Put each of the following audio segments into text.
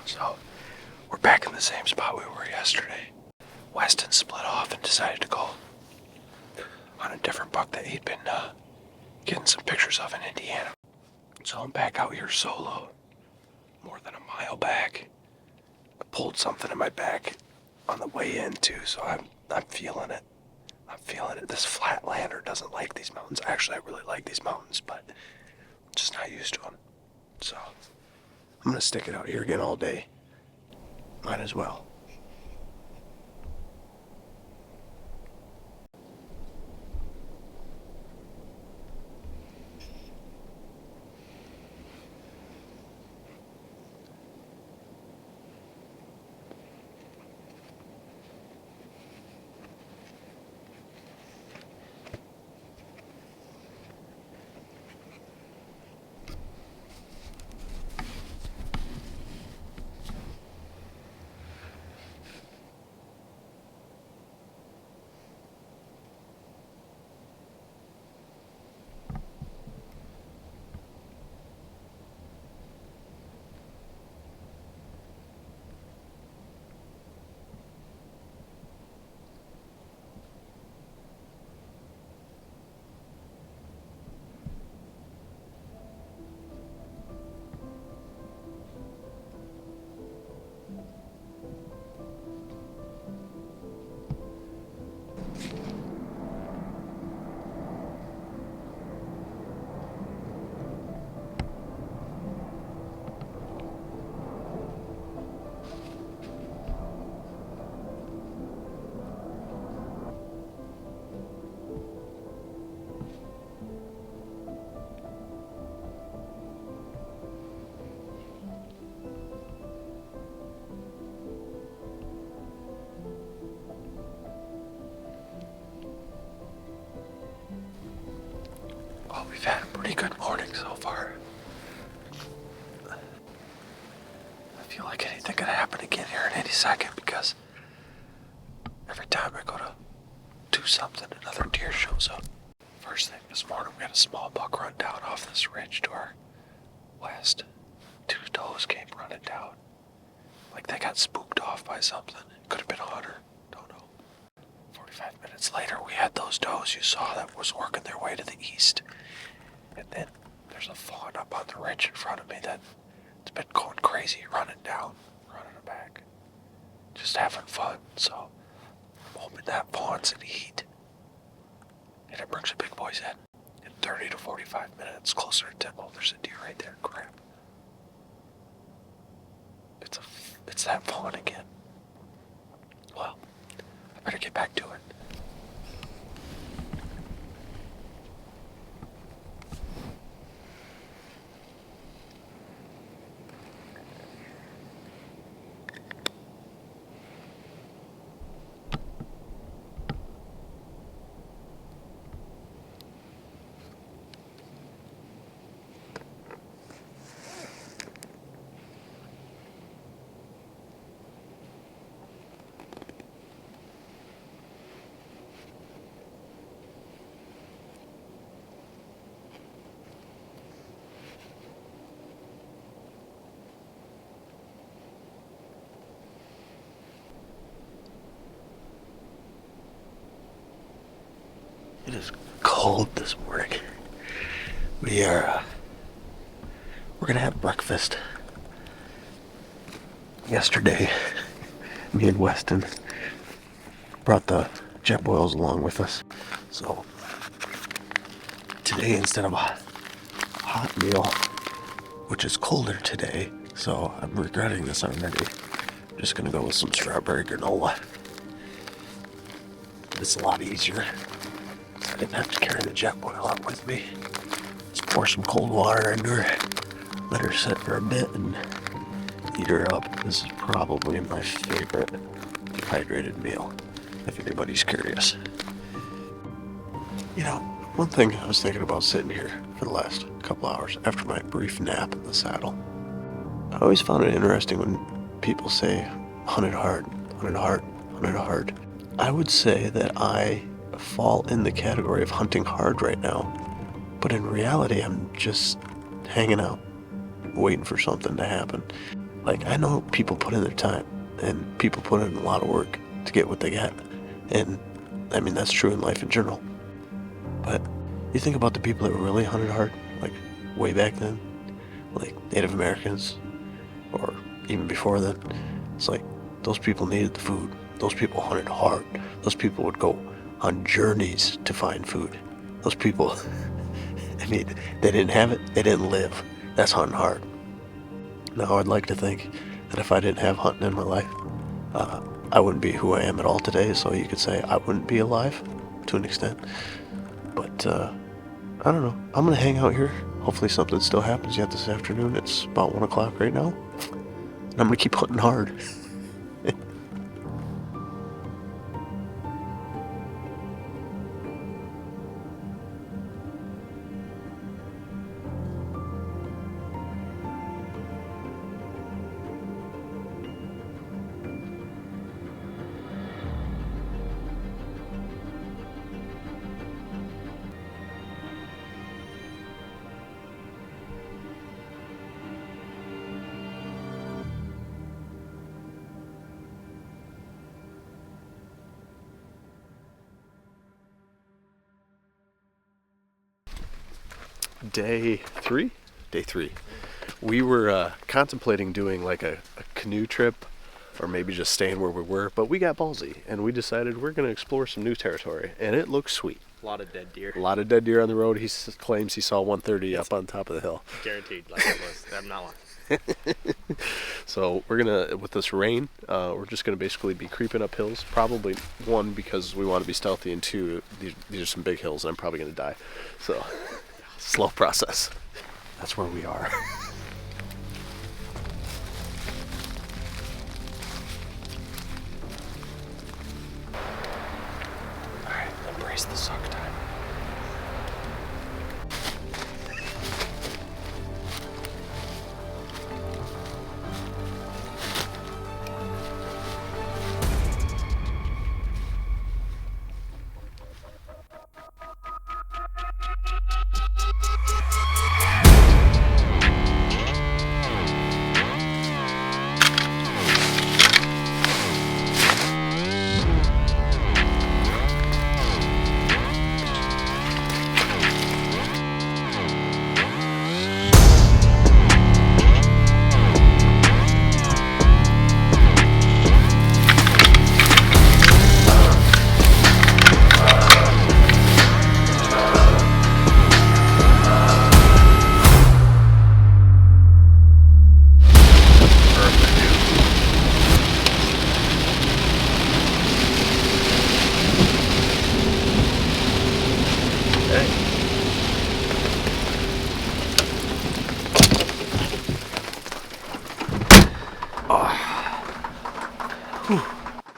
So we're back in the same spot we were yesterday. Weston split off and decided to go on a different buck that he'd been getting some pictures of in Indiana. So I'm back out here solo, more than a mile back. I pulled something in my back on the way in too, so I'm feeling it. I'm feeling it. This flatlander doesn't like these mountains. Actually, I really like these mountains, but I'm just not used to them. So I'm gonna stick it out here again all day. Might as well. Well, we've had a pretty good morning so far. I feel like anything could happen again here in any second because every time I go to do something, another deer shows up. First thing this morning, we had a small buck run down off this ridge to our west. 2 does came running down. Like they got spooked off by something. It could have been a hunter. Don't know. 45 minutes later, we had those does you saw that was working their way to the east. And then there's a fawn up on the ridge in front of me that's been going crazy, running down, running back. Just having fun, so I'm hoping that fawn's in heat. And it brings the big boys in 30 to 45 minutes, closer to 10. Oh, there's a deer right there, crap. It's that fawn again. Well, I better get back to it. It is cold this morning. We're gonna have breakfast. Yesterday, me and Weston brought the jet boils along with us. So today, instead of a hot meal, which is colder today, so I'm regretting this already, I'm just gonna go with some strawberry granola. It's a lot easier. I didn't have to carry the jet boil up with me. Just pour some cold water into her, let her sit for a bit, and heat her up. This is probably my favorite dehydrated meal, if anybody's curious. You know, one thing I was thinking about sitting here for the last couple hours after my brief nap in the saddle. I always found it interesting when people say, hunted hard, hunted hard, hunted hard. I would say that I fall in the category of hunting hard right now, but in reality I'm just hanging out, waiting for something to happen. Like, I know people put in their time, and people put in a lot of work to get what they got. And, I mean, that's true in life in general. But you think about the people that really hunted hard, like, way back then, like Native Americans, or even before then. It's like, those people needed the food. Those people hunted hard. Those people would go on journeys to find food. Those people, I mean, they didn't have it, they didn't live. That's hunting hard. Now, I'd like to think that if I didn't have hunting in my life, I wouldn't be who I am at all today, so you could say I wouldn't be alive, to an extent. But, I don't know. I'm gonna hang out here. Hopefully something still happens yet this afternoon. It's about 1 o'clock right now. And I'm gonna keep hunting hard. Day three. We were contemplating doing like a canoe trip, or maybe just staying where we were, but we got ballsy and we decided we're going to explore some new territory, and it looks sweet. A lot of dead deer. A lot of dead deer on the road. He claims he saw 130 up on top of the hill. Guaranteed, like it was. I'm not lying. So we're gonna, with this rain, we're just gonna basically be creeping up hills. Probably, one, because we want to be stealthy, and two, these are some big hills and I'm probably gonna die. So slow process. That's where we are. Alright, embrace the suck time.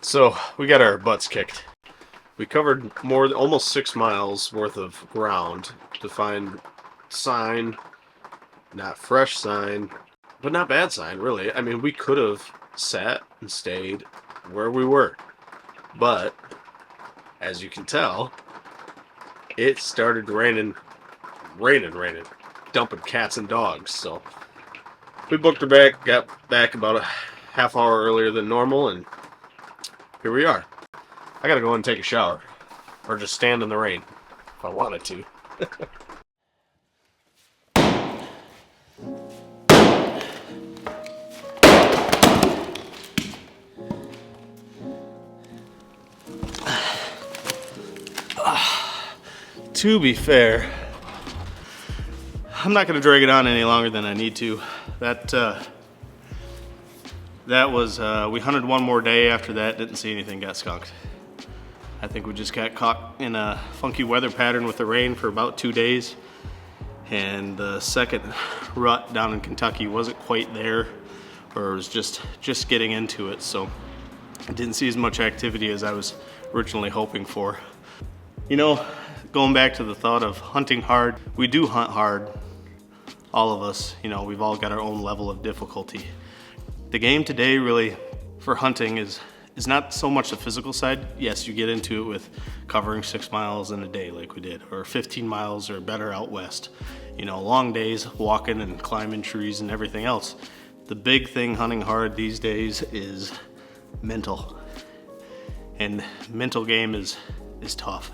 So we got our butts kicked. We covered almost 6 miles worth of ground to find sign, not fresh sign, but not bad sign, really. I mean, we could have sat and stayed where we were, but as you can tell, it started raining, dumping cats and dogs. So we booked her back, got back about a half hour earlier than normal, and here we are. I gotta go and take a shower, or just stand in the rain if I wanted to. To be fair, I'm not gonna drag it on any longer than I need to. That was, we hunted one more day after that, didn't see anything, got skunked. I think we just got caught in a funky weather pattern with the rain for about 2 days. And the second rut down in Kentucky wasn't quite there, or it was just getting into it. So I didn't see as much activity as I was originally hoping for. You know, going back to the thought of hunting hard, we do hunt hard, all of us. You know, we've all got our own level of difficulty. The game today really for hunting is not so much the physical side. Yes, you get into it with covering 6 miles in a day like we did, or 15 miles or better out west. You know, long days walking and climbing trees and everything else. the big thing hunting hard these days is mental. And mental game is tough.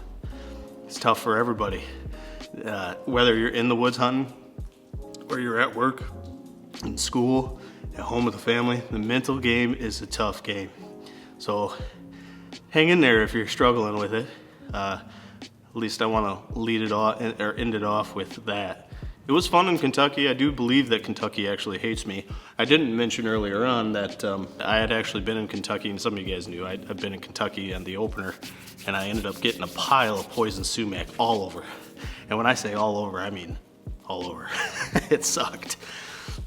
It's tough for everybody. Whether you're in the woods hunting, or you're at work, in school, at home with the family, the mental game is a tough game. So hang in there if you're struggling with it. At least I want to lead it off or end it off with that. It was fun in Kentucky. I do believe that Kentucky actually hates me. I didn't mention earlier on that I had actually been in Kentucky, and some of you guys knew I'd been in Kentucky on the opener, and I ended up getting a pile of poison sumac all over. And when I say all over, I mean all over. It sucked.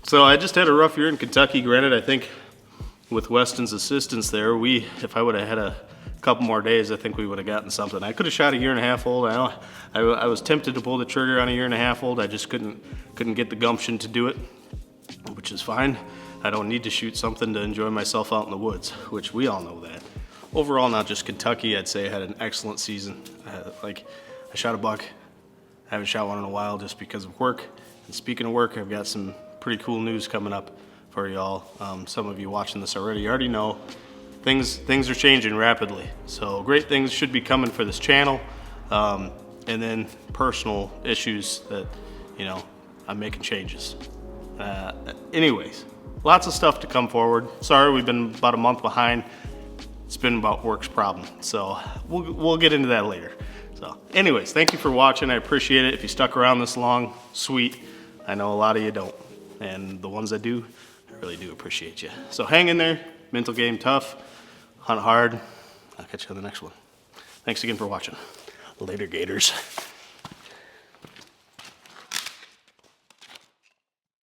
So I just had a rough year in Kentucky. Granted, I think with Weston's assistance there, if I would have had a couple more days, I think we would have gotten something. I could have shot a 1.5 old. I was tempted to pull the trigger on a 1.5 old. I just couldn't get the gumption to do it, which is fine. I don't need to shoot something to enjoy myself out in the woods, which we all know that. Overall, not just Kentucky, I'd say I had an excellent season. I shot a buck. I haven't shot one in a while just because of work. And speaking of work, I've got some pretty cool news coming up for y'all. Some of you watching this already already know things are changing rapidly. So great things should be coming for this channel. And then personal issues that, I'm making changes. Anyways, lots of stuff to come forward. Sorry, we've been about a month behind. It's been about work's problem. So we'll get into that later. So anyways, thank you for watching. I appreciate it. If you stuck around this long, sweet. I know a lot of you don't. And the ones that do, I really do appreciate you. So hang in there. Mental game tough. Hunt hard. I'll catch you on the next one. Thanks again for watching. Later, Gators.